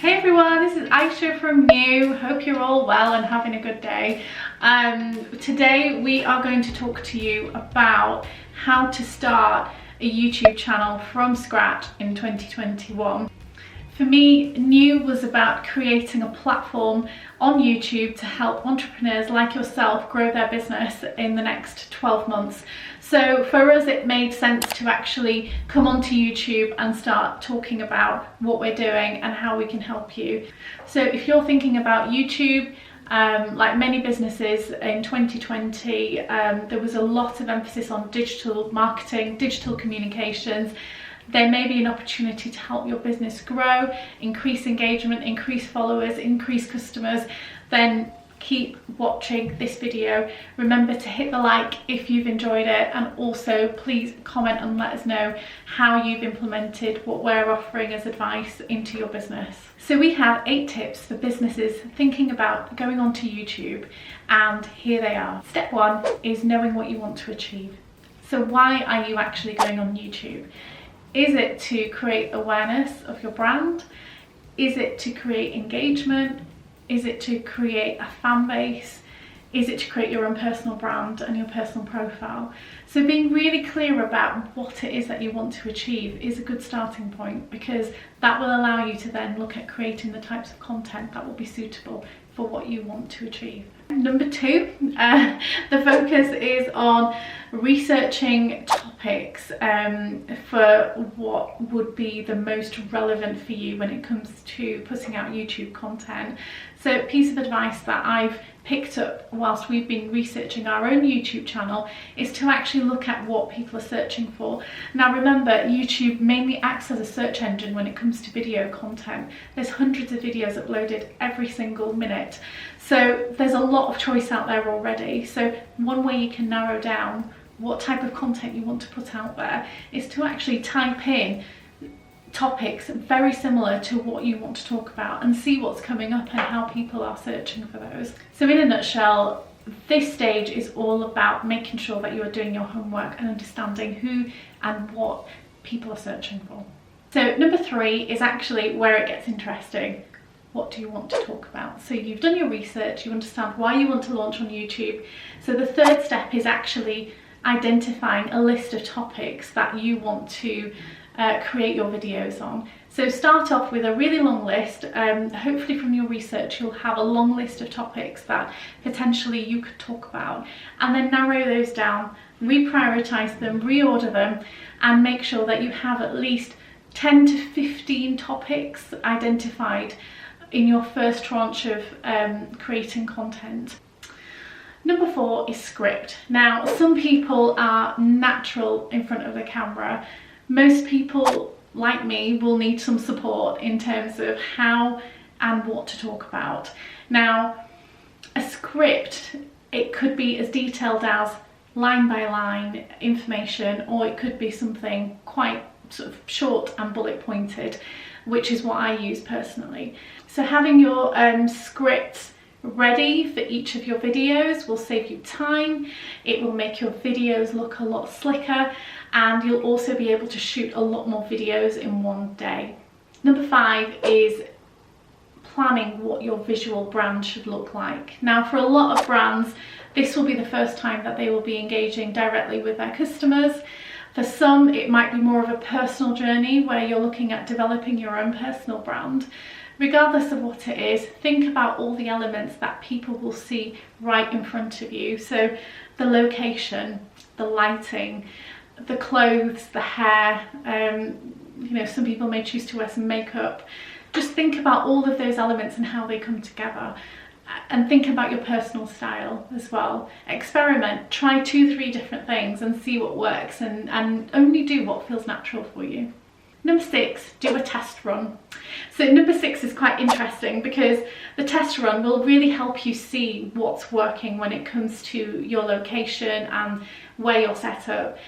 Hey everyone, this is Aisha from New. Hope you're all well and having a good day. Today we are going to talk to you about how to start a YouTube channel from scratch in 2021. For me, New was about creating a platform on YouTube to help entrepreneurs like yourself grow their business in the next 12 months. So for us, it made sense to actually come onto YouTube and start talking about what we're doing and how we can help you. So if you're thinking about YouTube, like many businesses in 2020, there was a lot of emphasis on digital marketing, digital communications. There may be an opportunity to help your business grow, increase engagement, increase followers, increase customers. Then keep watching this video. Remember to hit the like if you've enjoyed it, and also please comment and let us know how you've implemented what we're offering as advice into your business. So we have 8 tips for businesses thinking about going onto YouTube, and here they are. Step 1 is knowing what you want to achieve. So why are you actually going on YouTube? Is it to create awareness of your brand? Is it to create engagement? Is it to create a fan base? Is it to create your own personal brand and your personal profile? So being really clear about what it is that you want to achieve is a good starting point, because that will allow you to then look at creating the types of content that will be suitable for what you want to achieve. Number 2, the focus is on researching topics for what would be the most relevant for you when it comes to putting out YouTube content. So a piece of advice that I've picked up whilst we've been researching our own YouTube channel is to actually look at what people are searching for. Now remember, YouTube mainly acts as a search engine when it comes to video content. There's hundreds of videos uploaded every single minute. So there's a lot of choice out there already. So one way you can narrow down what type of content you want to put out there is to actually type in topics very similar to what you want to talk about and see what's coming up and how people are searching for those. So in a nutshell, this stage is all about making sure that you are doing your homework and understanding who and what people are searching for. So number 3 is actually where it gets interesting. What do you want to talk about? So you've done your research, you understand why you want to launch on YouTube. So the 3rd step is actually identifying a list of topics that you want to create your videos on. So start off with a really long list. Hopefully from your research you'll have a long list of topics that potentially you could talk about, and then narrow those down, reprioritize them, reorder them, and make sure that you have at least 10 to 15 topics identified in your first tranche of creating content. Number 4 is script. Now, some people are natural in front of the camera. Most people, like me, will need some support in terms of how and what to talk about. Now, a script, it could be as detailed as line by line information, or it could be something quite sort of short and bullet pointed, which is what I use personally. So having your scripts ready for each of your videos will save you time. It will make your videos look a lot slicker, and you'll also be able to shoot a lot more videos in one day. Number 5 is planning what your visual brand should look like. Now, for a lot of brands, this will be the first time that they will be engaging directly with their customers. For some, it might be more of a personal journey where you're looking at developing your own personal brand. Regardless of what it is, think about all the elements that people will see right in front of you. So the location, the lighting, the clothes, the hair, you know, some people may choose to wear some makeup. Just think about all of those elements and how they come together, and think about your personal style as well. Experiment, try 2-3 different things and see what works, and only do what feels natural for you. Number 6, do a test run. So number 6 is quite interesting because the test run will really help you see what's working when it comes to your location and where you're set up.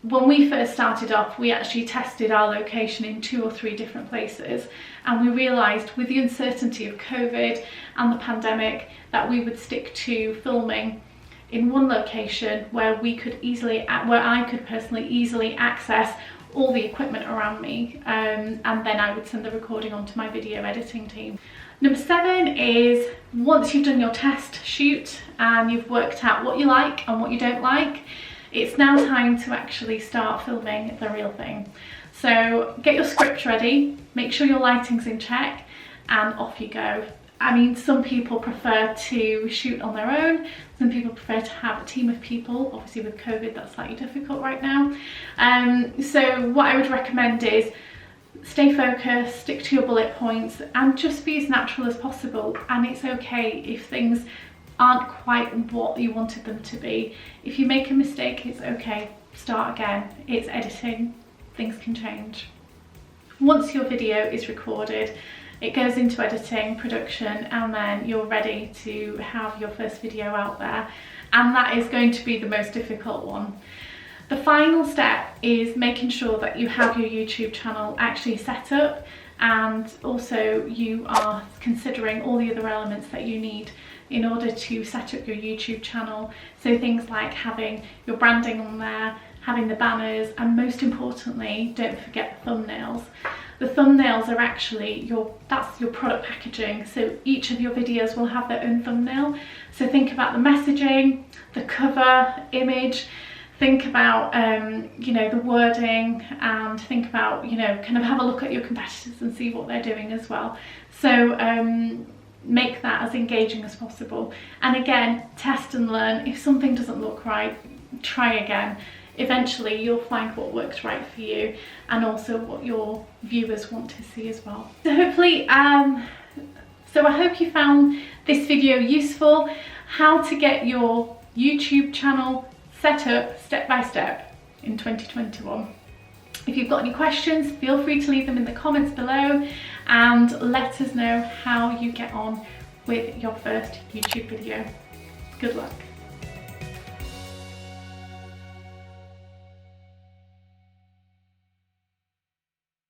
When we first started off, we actually tested our location in 2 or 3 different places, and we realised with the uncertainty of COVID and the pandemic that we would stick to filming in one location where I could personally easily access all the equipment around me, and then I would send the recording on to my video editing team. Number 7 is, once you've done your test shoot and you've worked out what you like and what you don't like, it's now time to actually start filming the real thing. So get your script ready, make sure your lighting's in check, and off you go. I mean, some people prefer to shoot on their own, some people prefer to have a team of people. Obviously with COVID that's slightly difficult right now. So what I would recommend is stay focused, stick to your bullet points, and just be as natural as possible. And it's okay if things aren't quite what you wanted them to be. If you make a mistake, it's okay, start again. It's editing, things can change. Once your video is recorded, it goes into editing, production, and then you're ready to have your first video out there. And that is going to be the most difficult one. The final step is making sure that you have your YouTube channel actually set up, and also you are considering all the other elements that you need in order to set up your YouTube channel. So things like having your branding on there, having the banners, and most importantly, don't forget the thumbnails. The thumbnails are actually that's your product packaging. So each of your videos will have their own thumbnail. So think about the messaging, the cover image, think about you know, the wording, and think about, you know, kind of have a look at your competitors and see what they're doing as well. So make that as engaging as possible. And again, test and learn. If something doesn't look right, try again. Eventually you'll find what works right for you, and also what your viewers want to see as well. So hopefully, so I hope you found this video useful. How to get your YouTube channel set up step by step in 2021. If you've got any questions, feel free to leave them in the comments below, and let us know how you get on with your first YouTube video. Good luck.